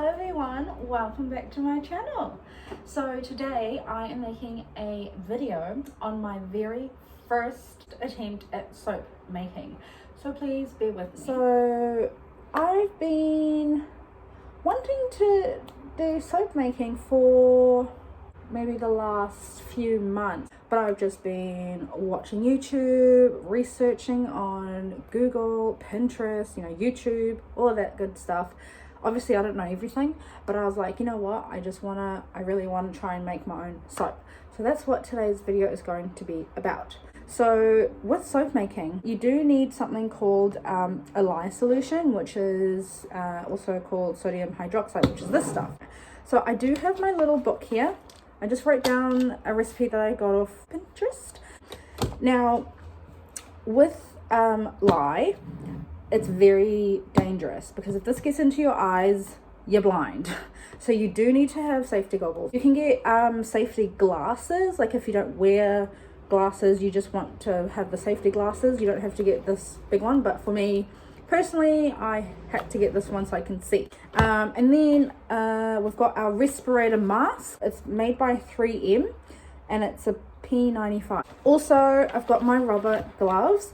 Hello everyone, welcome back to my channel. So today I am making a video on my very first attempt at soap making. So please bear with me. So I've been wanting to do soap making for maybe the last few months, but I've just been watching YouTube, researching on Google, Pinterest, YouTube, all of that good stuff. Obviously I don't know everything, but I was like, you know what, I really want to try and make my own soap. So that's what today's video is going to be about. So with soap making, you do need something called a lye solution, which is also called sodium hydroxide, which is this stuff. So I do have my little book here. I just wrote down a recipe that I got off Pinterest. Now with lye, it's very dangerous because if this gets into your eyes, you're blind. So you do need to have safety goggles. You can get safety glasses, like if you don't wear glasses, you just want to have the safety glasses. You don't have to get this big one, but for me personally, I had to get this one so I can see. And then we've got our respirator mask. It's made by 3M and it's a P95. Also, I've got my rubber gloves,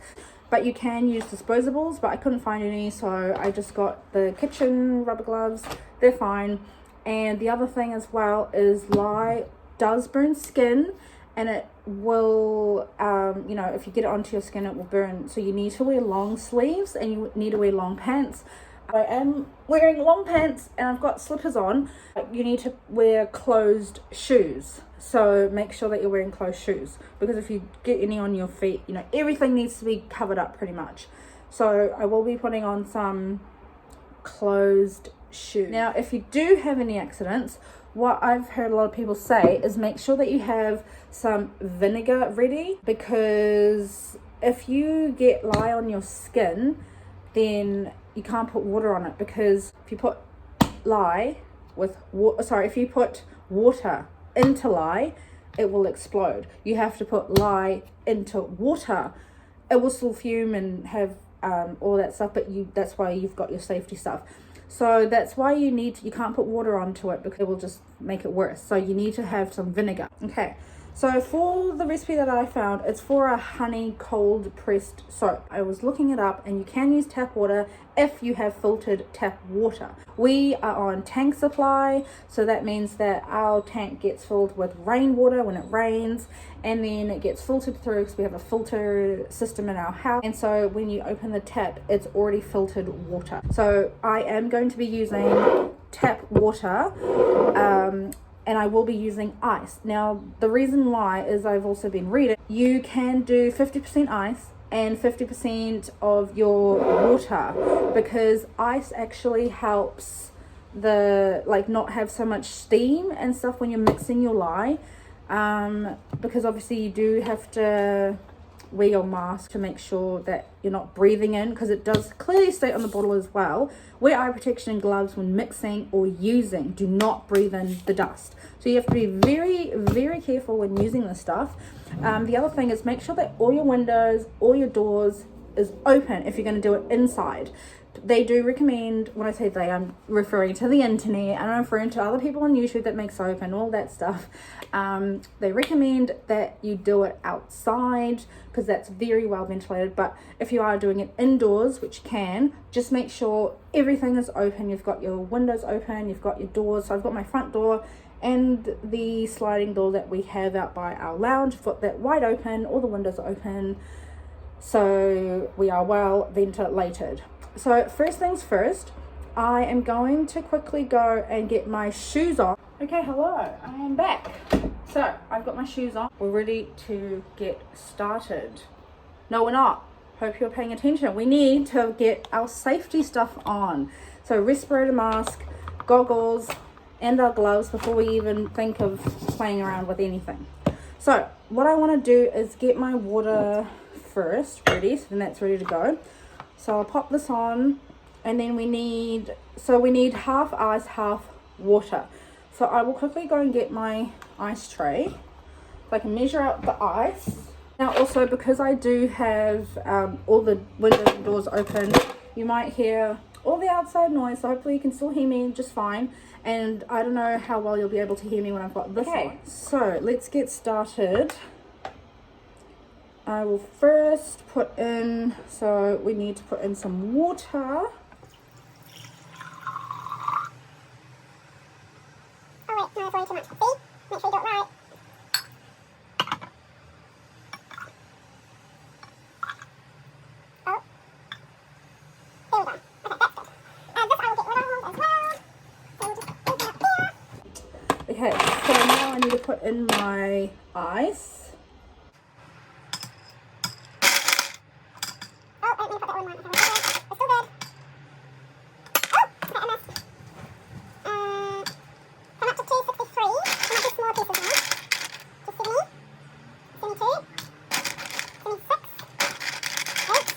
but you can use disposables, but I couldn't find any, so I just got the kitchen rubber gloves. They're fine. And the other thing as well is lye does burn skin, and it will, if you get it onto your skin, it will burn. So you need to wear long sleeves and you need to wear long pants. I am wearing long pants and I've got slippers on. You need to wear closed shoes. So make sure that you're wearing closed shoes, because if you get any on your feet, everything needs to be covered up pretty much. So I will be putting on some closed shoes. Now, if you do have any accidents, what I've heard a lot of people say is make sure that you have some vinegar ready, because if you get lye on your skin, then you can't put water on it, because if you put if you put water into lye, it will explode. You have to put lye into water. It will still fume and have all that stuff, but that's why you've got your safety stuff. So that's why you can't put water onto it, because it will just make it worse. So you need to have some vinegar. Okay, so for the recipe that I found, it's for a honey cold pressed soap. I was looking it up, and you can use tap water if you have filtered tap water. We are on tank supply, so that means that our tank gets filled with rainwater when it rains, and then it gets filtered through because we have a filter system in our house. And so when you open the tap, it's already filtered water. So I am going to be using tap water, and I will be using ice. Now, the reason why is I've also been reading, you can do 50% ice and 50% of your water, because ice actually helps not have so much steam and stuff when you're mixing your lye, because obviously you do have to wear your mask to make sure that you're not breathing in, because it does clearly state on the bottle as well, wear eye protection and gloves when mixing or using. Do not breathe in the dust. So you have to be very, very careful when using this stuff. The other thing is make sure that all your windows, all your doors is open if you're going to do it inside. They do recommend, when I say they, I'm referring to the internet, and I'm referring to other people on YouTube that make soap and all that stuff. They recommend that you do it outside, because that's very well ventilated. But if you are doing it indoors, which you can, just make sure everything is open. You've got your windows open, you've got your doors. So I've got my front door and the sliding door that we have out by our lounge. I've got that wide open, all the windows are open, so we are well ventilated. So first things first, I am going to quickly go and get my shoes on. Okay, hello, I am back. So I've got my shoes on. We're ready to get started. No, we're not. Hope you're paying attention. We need to get our safety stuff on. So respirator mask, goggles, and our gloves before we even think of playing around with anything. So what I want to do is get my water first ready, so then that's ready to go. So I'll pop this on, and then we need half ice, half water. So I will quickly go and get my ice tray so I can measure out the ice. Now also, because I do have all the windows and doors open, you might hear all the outside noise, so hopefully you can still hear me just fine. And I don't know how well you'll be able to hear me when I've got this on. So let's get started. I will first put in, so we need to put in some water. Oh wait, no, it's way too much. See? Make sure you do it right. Oh. There we go. Okay, that's good. This I will get rid of as well. So we'll just leave that there. Okay, so now I need to put in my ice. Oh, I need to put that one. It's still good. Oh, okay, I missed. Come up to 263. Come up to smaller pieces now. To 70, 72, 76, 8,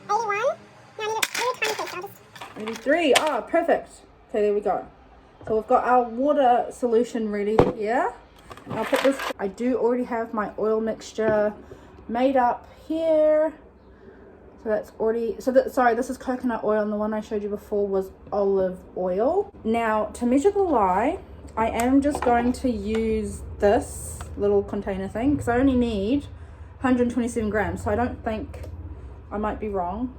81. Now I need a really tiny piece. I'll just... 83. Ah, perfect. Okay, there we go. So we've got our water solution ready here. I'll put this, I do already have my oil mixture made up here. So that's already, sorry, this is coconut oil, and the one I showed you before was olive oil. Now, to measure the lye, I am just going to use this little container thing, because I only need 127 grams. So I don't think, I might be wrong,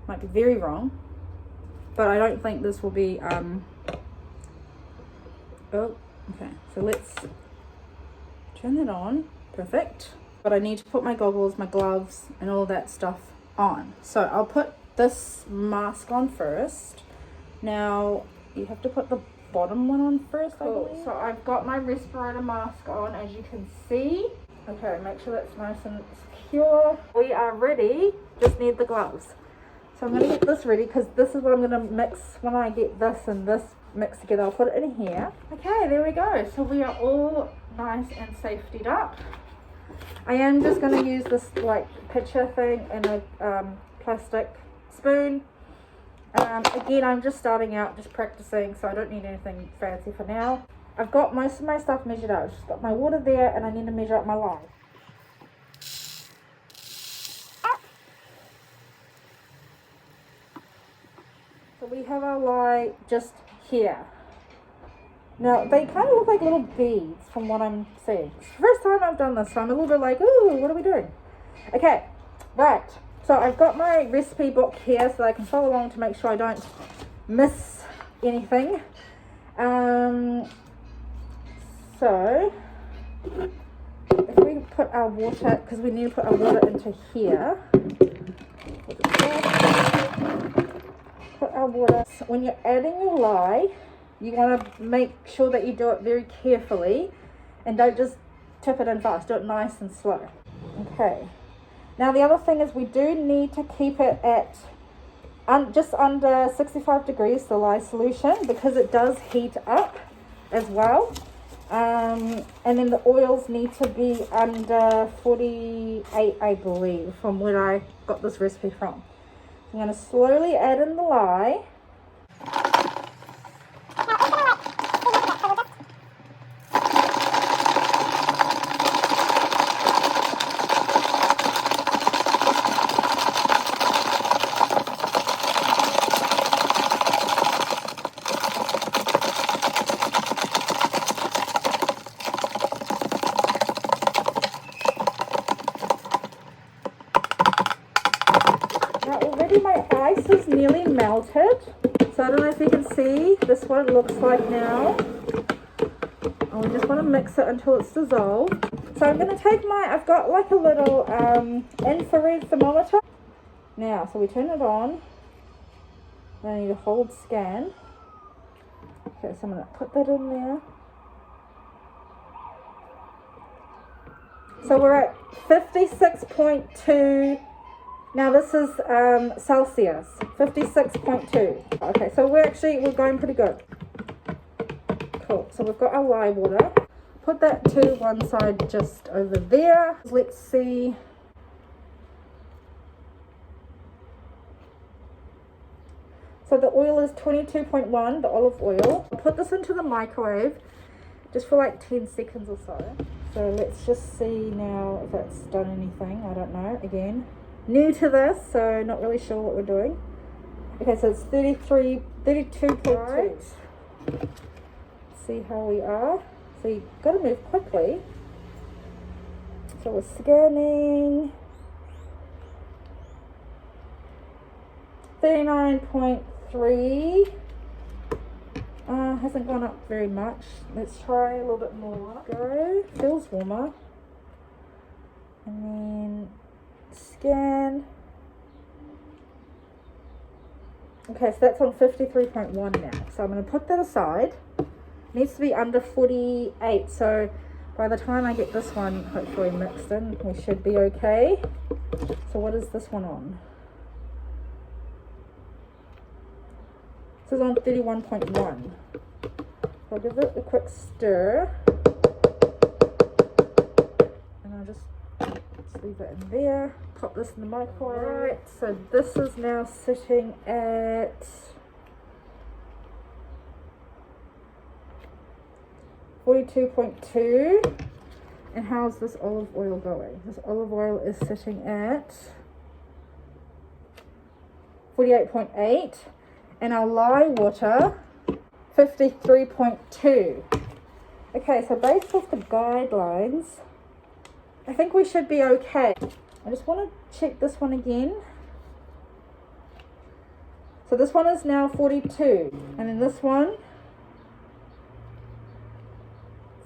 might be very wrong, but I don't think this will be, oh, okay, so let's turn that on. Perfect. But I need to put my goggles, my gloves, and all that stuff on. So I'll put this mask on first. Now you have to put the bottom one on first, I believe. So I've got my respirator mask on, as you can see. Okay, make sure that's nice and secure. We are ready, just need the gloves. So I'm going to get this ready, because this is what I'm going to mix when I get this and this mixed together. I'll put it in here. Okay, there we go. So we are all nice and safetied up. I am just going to use this like pitcher thing and a plastic spoon. Again, I'm just starting out, just practicing, so I don't need anything fancy for now. I've got most of my stuff measured out. I've just got my water there, and I need to measure up my lye. So we have our lye just here. Now, they kind of look like little beads from what I'm seeing. It's the first time I've done this, so I'm a little bit like, ooh, what are we doing? Okay, right. So I've got my recipe book here so that I can follow along to make sure I don't miss anything. So, if we put our water, because we need to put our water into here. Put our water. So when you're adding your lye, you want to make sure that you do it very carefully and don't just tip it in fast. Do it nice and slow. Okay. Now the other thing is we do need to keep it at just under 65 degrees, the lye solution, because it does heat up as well. And then the oils need to be under 48, I believe, from where I got this recipe from. I'm going to slowly add in the lye. My ice is nearly melted, so I don't know if you can see. This is what it looks like now. And we just want to mix it until it's dissolved. So I'm going to take I've got like a little infrared thermometer. Now, so we turn it on. Then I need to hold scan. Okay, so I'm going to put that in there. So we're at 56.2. Now this is Celsius, 56.2. Okay, so we're going pretty good. Cool. So we've got our lye water. Put that to one side just over there. Let's see. So the oil is 22.1, the olive oil. I'll put this into the microwave just for like 10 seconds or so. So let's just see now if it's done anything. I don't know. Again, new to this, so not really sure what we're doing. Okay, so it's 32.2. Right. See how we are. So you've got to move quickly. So we're scanning. 39.3. Hasn't gone up very much. Let's try a little bit more. Go. Feels warmer. And then scan. Okay, so that's on 53.1 now. So I'm going to put that aside. It needs to be under 48. So by the time I get this one hopefully mixed in, we should be okay. So what is this one on? This is on 31.1. I'll give it a quick stir. And I'll just leave it in there. Pop this in the microwave. Right, so this is now sitting at 42.2. And how's this olive oil going? This olive oil is sitting at 48.8. And our lye water, 53.2. Okay, so based off the guidelines, I think we should be okay. I just want to check this one again. So this one is now 42. And then this one,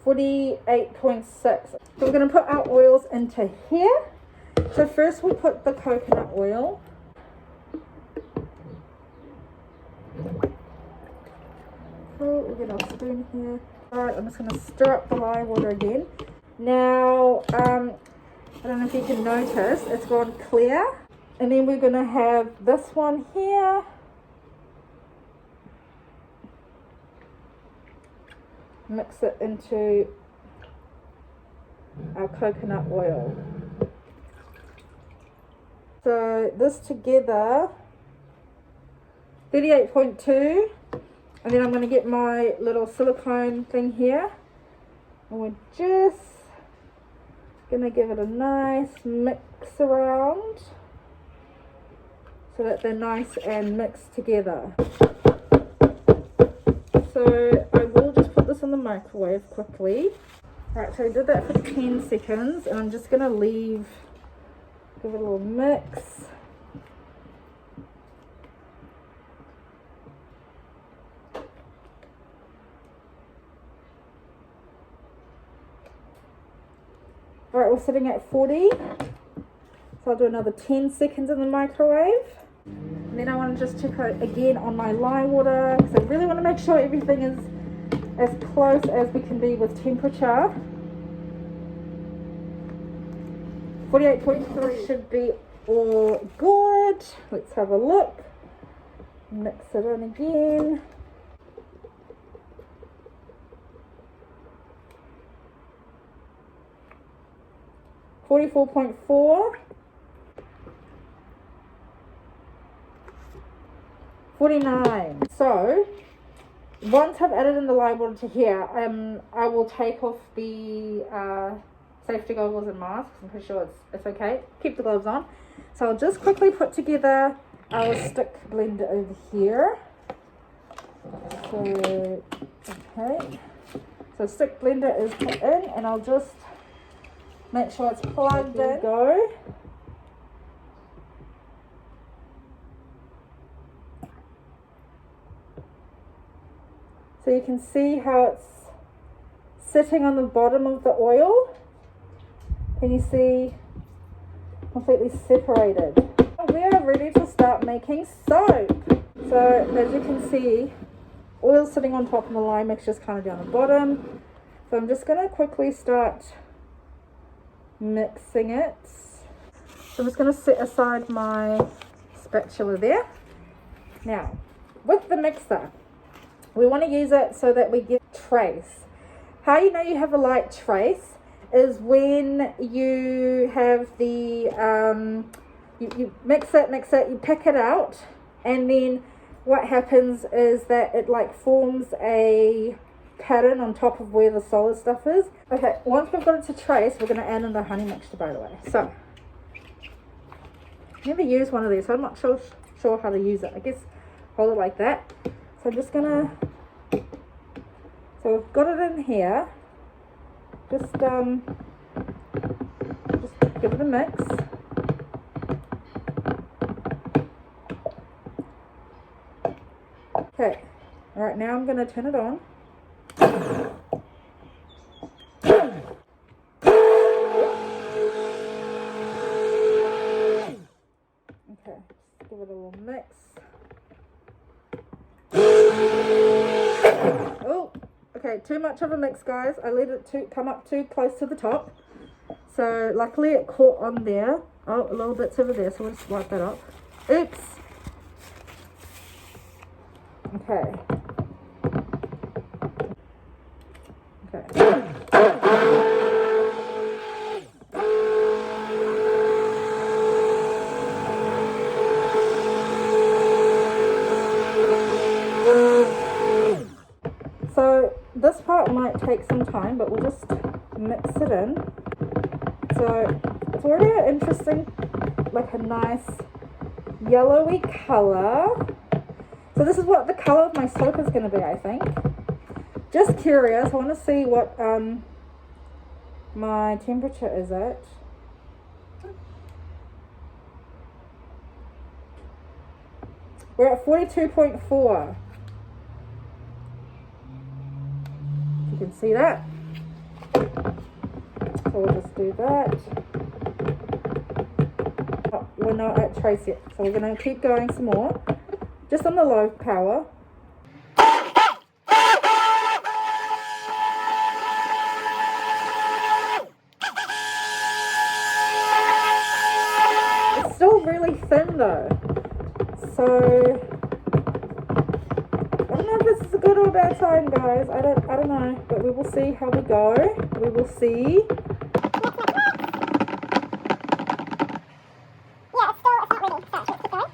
48.6. So we're going to put our oils into here. So first we'll put the coconut oil. Cool, we'll get our spoon here. Alright, I'm just going to stir up the lye water again. Now, I don't know if you can notice, it's gone clear. And then we're going to have this one here. Mix it into our coconut oil. So this together, 38.2. And then I'm going to get my little silicone thing here. And we're just going to give it a nice mix around so that they're nice and mixed together. So I will just put this in the microwave quickly. Alright, so I did that for 10 seconds and I'm just going to give it a little mix. Alright, we're sitting at 40. So I'll do another 10 seconds in the microwave. And then I want to just check out again on my lye water because I really want to make sure everything is as close as we can be with temperature. 48.3 should be all good. Let's have a look. Mix it in again. $44.4. 49. So once I've added in the lye water to here, I will take off the safety goggles and masks. I'm pretty sure it's okay. Keep the gloves on. So I'll just quickly put together our stick blender over here. So okay. So stick blender is put in, and I'll just make sure it's plugged in. Go. So you can see how it's sitting on the bottom of the oil. Can you see? Completely separated. We are ready to start making soap. So as you can see, oil sitting on top and the lye mixture's kind of down the bottom. So I'm just going to quickly start mixing it. So I'm just going to set aside my spatula there. Now, with the mixer, we want to use it so that we get trace. How you know you have a light trace is when you have the, you mix it, you pick it out, and then what happens is that it like forms a pattern on top of where the solid stuff is. Okay, once we've got it to trace, we're going to add in the honey mixture, by the way. So, I've never used one of these, so I'm not sure how to use it. I guess hold it like that. So I'm just gonna, so we've got it in here. Just give it a mix. Okay, all right, now I'm gonna turn it on. Okay, just give it a little mix. Oh, okay, too much of a mix, guys. I let it come up too close to the top. So luckily it caught on there. Oh, a little bit's over there, so we'll just wipe that up. Oops. Okay. Okay. So this part might take some time, but we'll just mix it in. So it's already an interesting, like a nice yellowy color. So this is what the color of my soap is going to be, I think. Just curious, I want to see what my temperature is at. We're at 42.4. You can see that. So we'll just do that. Oh, we're not at trace yet, so we're going to keep going some more. Just on the low power. It's still really thin though. So I don't know if this is a good or a bad sign, guys. I don't know, but we will see how we go. We will see. Yeah, it's not ready. So, let's keep going.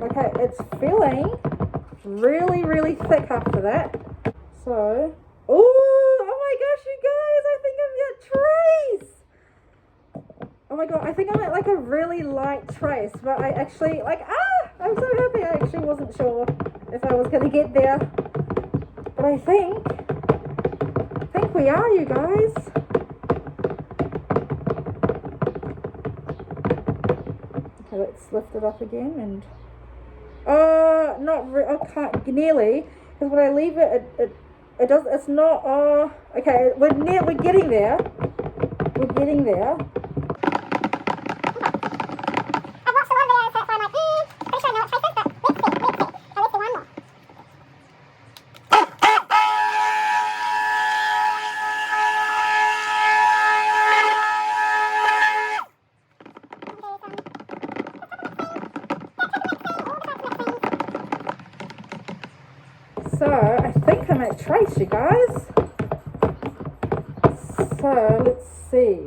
Okay, it's feeling really, really thick after that. So, oh my gosh, you guys, I think I'm at trace. Oh my god, I think I'm at like a really light trace, but I actually, like, I'm so happy. I actually wasn't sure if I was going to get there. But I think we are, you guys. Okay, let's lift it up again and, I can't, nearly, because when I leave it, it does, it's not, okay, we're getting there. We're getting there. I've watched a lot of videos, so that's why I'm like, pretty sure I know what traces, but let's see. Oh, let's do one more. So, I think I'm at trace, you guys. So, let's see.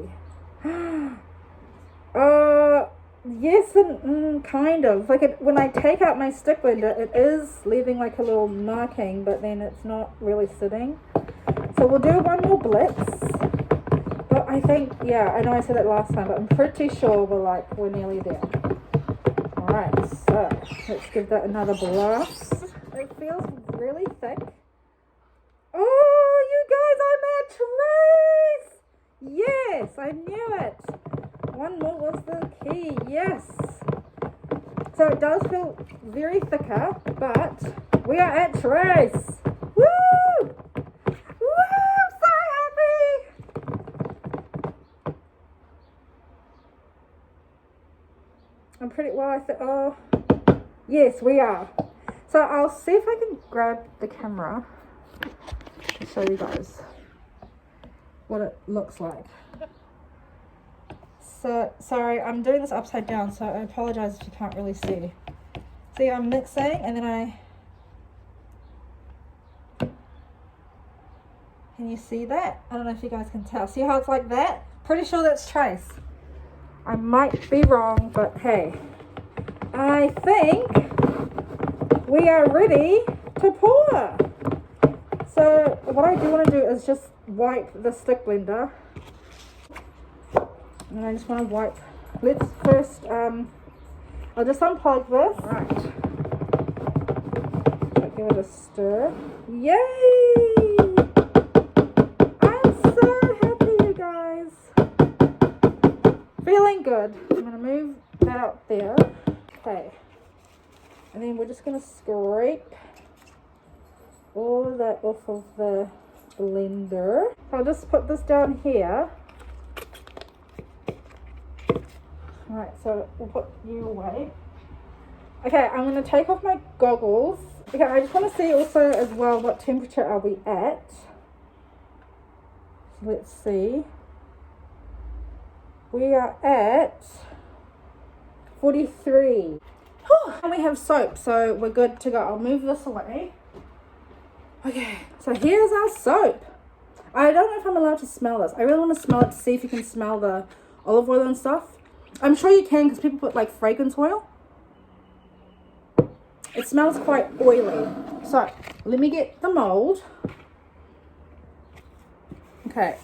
Yes and kind of. Like, when I take out my stick blender, it is leaving like a little marking, but then it's not really sitting. So, we'll do one more blitz. But I think, yeah, I know I said it last time, but I'm pretty sure we're nearly there. Alright, so, let's give that another blast. It feels really thick. Oh, you guys, I'm at trace! Yes, I knew it. One more was the key, yes. So it does feel very thicker, but we are at trace. Woo! Woo! I'm so happy! I'm pretty, well, I think, oh, yes, we are. So I'll see if I can grab the camera to show you guys what it looks like. So, sorry, I'm doing this upside down, so I apologize if you can't really see. See, I'm mixing, and then can you see that? I don't know if you guys can tell. See how it's like that? Pretty sure that's trace. I might be wrong, but hey. I think we are ready to pour. So what I do want to do is just wipe the stick blender. And I just want to wipe. Let's first, I'll just unplug this. Right. So give it a stir. Yay! I'm so happy, you guys. Feeling good. I'm going to move that up there. Okay. And then we're just going to scrape all of that off of the blender. So I'll just put this down here. Alright, so we'll put you away. Okay, I'm going to take off my goggles. Okay, I just want to see also as well what temperature are we at. Let's see. We are at 43. And we have soap, so we're good to go. I'll move this away. Okay, so here's our soap. I don't know if I'm allowed to smell this. I really want to smell it to see if you can smell the olive oil and stuff. I'm sure you can because people put like fragrance oil. It smells quite oily. So let me get the mold. Okay.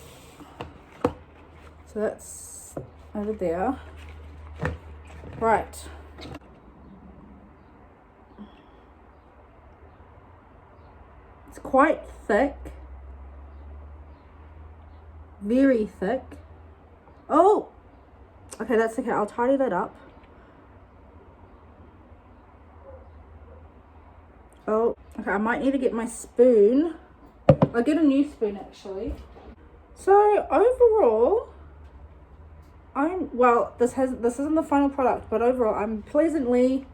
So that's over there. Right. It's quite thick. Very thick. Oh! Okay, that's okay. I'll tidy that up. Oh, okay. I might need to get my spoon. I'll get a new spoon actually. So overall, this isn't the final product, but overall I'm pleasantly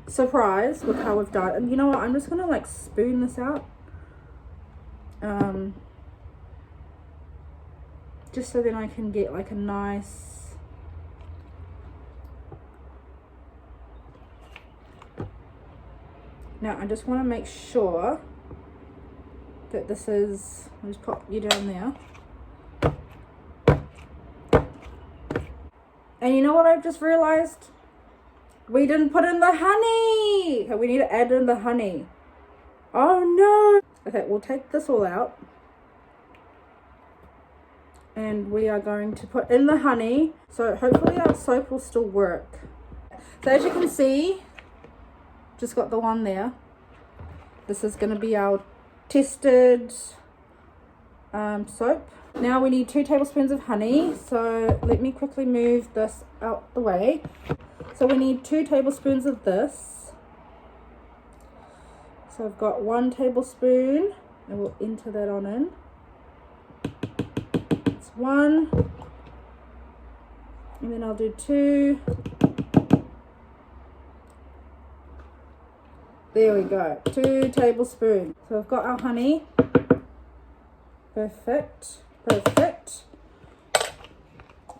surprised with how we've done. And you know what? I'm just gonna like spoon this out. Just so then I can get like a nice now I just want to make sure that this is, I'll just pop you down there. And you know what I've just realized? We didn't put in the honey. Okay, we need to add in the honey. Oh no. Okay, we'll take this all out. And we are going to put in the honey. So hopefully our soap will still work. So as you can see, just got the one there. This is going to be our tested soap. Now we need 2 tablespoons of honey. So let me quickly move this out the way. So we need 2 tablespoons of this. So I've got 1 tablespoon and we'll enter that on in. It's 1. And then I'll do 2. There we go. 2 tablespoons. So I've got our honey. Perfect. Perfect.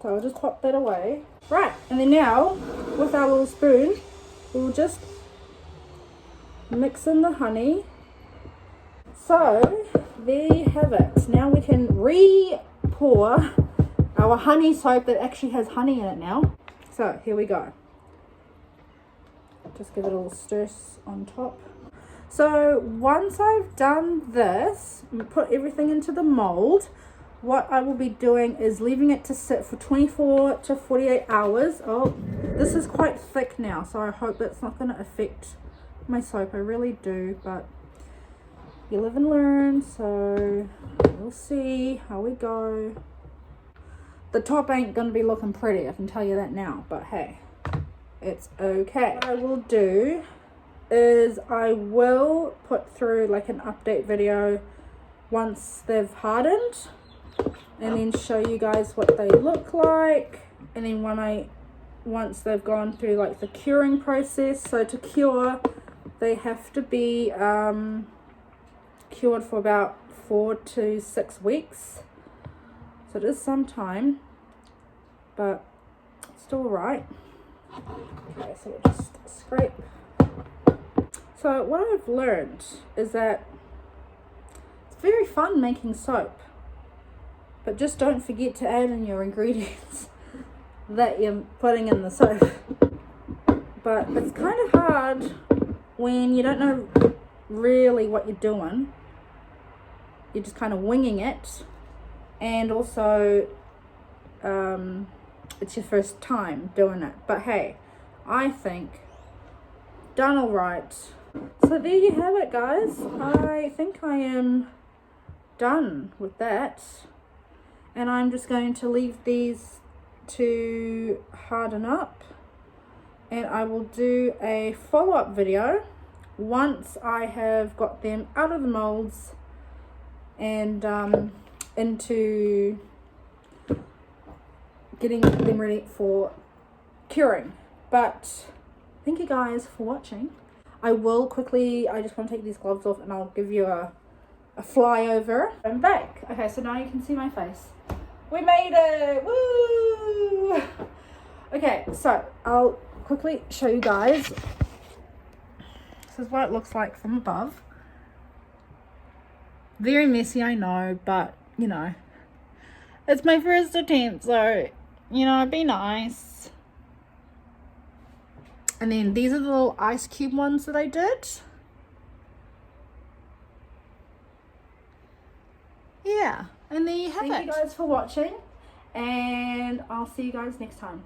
So I'll just pop that away. Right, and then now with our little spoon, we'll just mix in the honey. So there you have it. Now we can re-pour our honey soap that actually has honey in it now. So here we go. Just give it a little stir on top. So once I've done this, put everything into the mold, what I will be doing is leaving it to sit for 24 to 48 hours. Oh, this is quite thick now, so I hope that's not going to affect my soap. I really do, but you live and learn, so we'll see how we go. The top ain't going to be looking pretty, I can tell you that now, but hey, it's okay. What I will do is I will put through like an update video once they've hardened, and then show you guys what they look like. And then once they've gone through like the curing process, so to cure they have to be cured for about 4 to 6 weeks, so it is some time, but still right. Okay, so we'll just scrape. So what I've learned is that it's very fun making soap, but just don't forget to add in your ingredients that you're putting in the soap. But it's kind of hard when you don't know really what you're doing. You're just kind of winging it, and also it's your first time doing it. But hey, I think done all right. So there you have it, guys. I think I am done with that, and I'm just going to leave these to harden up, and I will do a follow-up video once I have got them out of the molds and into getting them ready for curing. But thank you guys for watching. I just want to take these gloves off and I'll give you a flyover. I'm back. Okay, so now you can see my face. We made it! Woo! Okay, so I'll quickly show you guys. This is what it looks like from above. Very messy, I know, but you know, it's my first attempt, so you know, be nice. And then these are the little ice cube ones that I did. Yeah, and there you have it. Thank you guys for watching, and I'll see you guys next time.